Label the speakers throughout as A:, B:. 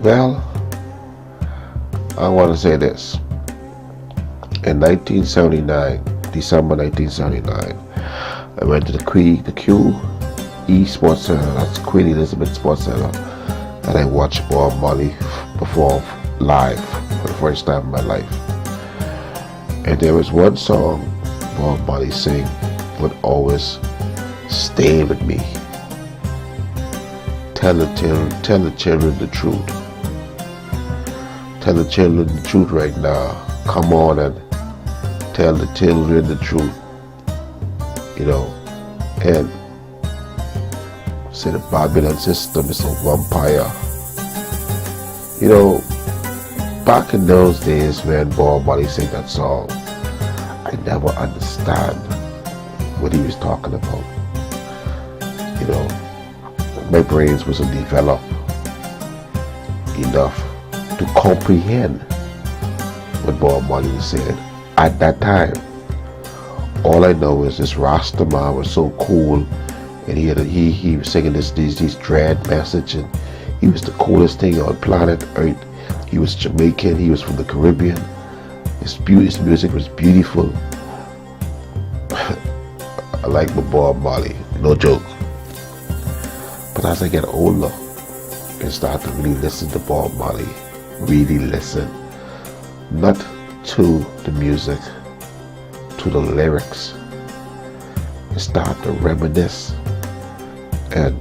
A: Well, I want to say this. In 1979, December 1979, I went to the QE Sports Center, that's Queen Elizabeth Sports Center, and I watched Bob Marley perform live for the first time in my life. And there was one song Bob Marley sang would always stay with me. Tell the children the truth. Tell the children the truth right now. Come on and tell the children the truth. You know, and say the Babylon system is a vampire. You know, back in those days when Bob Marley sang that song, I never understand what he was talking about. You know, my brains wasn't developed enough to comprehend what Bob Marley was saying at that time. All I know is this Rasta man was so cool, and he was singing these dread message, and he was the coolest thing on planet Earth. He was Jamaican, he was from the Caribbean. His music was beautiful. I like my Bob Marley, no joke. But as I get older and start to really listen to Bob Marley, really listen, not to the music, to the lyrics, and start to reminisce and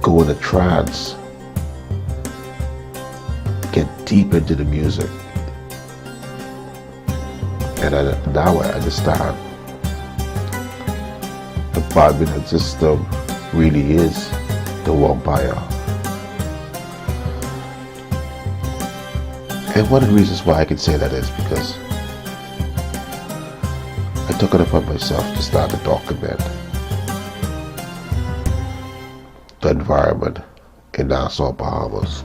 A: go in a trance, get deep into the music. And now I understand the Babylon system really is the vampire. And one of the reasons why I can say that is because I took it upon myself to start to document the environment in Nassau, Bahamas.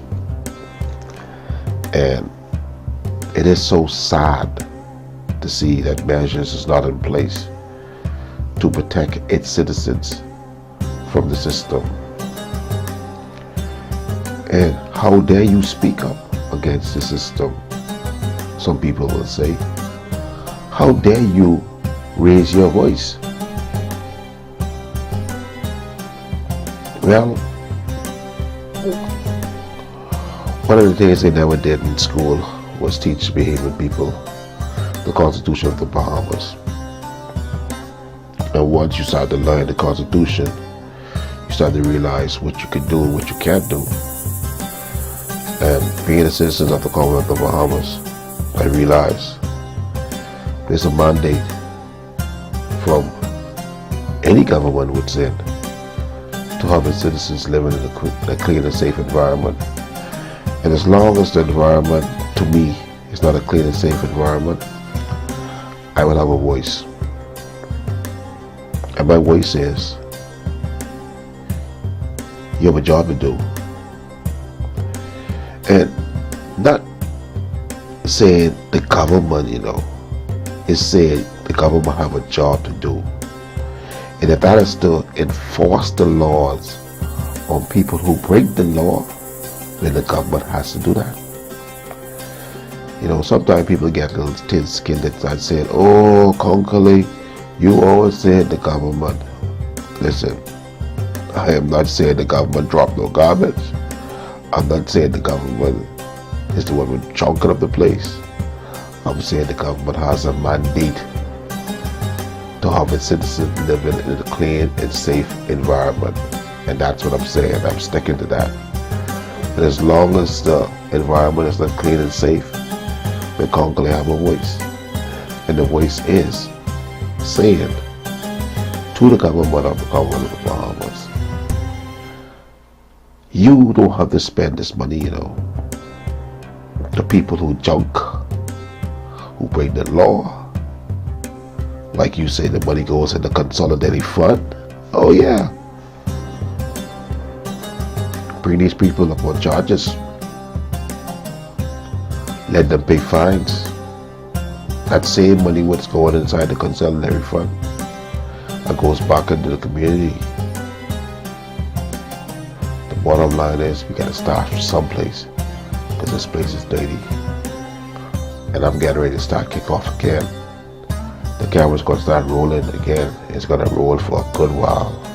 A: And it is so sad to see that measures is not in place to protect its citizens from the system. And how dare you speak up against the system, some people will say. How dare you raise your voice? Well, one of the things they never did in school was teach behaving people the Constitution of the Bahamas. And once you start to learn the Constitution, you start to realize what you can do and what you can't do. And being a citizen of the Commonwealth of the Bahamas, I realize there's a mandate from any government within to have its citizens living in a clean and safe environment. And as long as the environment, to me, is not a clean and safe environment, I will have a voice. And my voice is, you have a job to do. And not saying the government, it's saying the government have a job to do. And if that is to enforce the laws on people who break the law, then the government has to do that. Sometimes people get a little thin-skinned and start saying, oh, CONCHALAY, you always said the government. Listen, I am not saying the government drop no garbage. I'm not saying the government is the one with chunking up the place. I'm saying the government has a mandate to have its citizens living in a clean and safe environment. And that's what I'm saying. I'm sticking to that. And as long as the environment is not clean and safe, then CONCHALAY have a voice. And the voice is saying to the government of the Commonwealth of the Bahamas, you don't have to spend this money, The people who junk, who break the law, like you say, the money goes in the consolidated fund. Oh yeah. Bring these people up on charges. Let them pay fines. That same money what's going inside the consolidated fund, that goes back into the community Bottom line is we gotta start someplace because this place is dirty. And I'm getting ready to start kick off again. The camera's gonna start rolling again. It's gonna roll for a good while.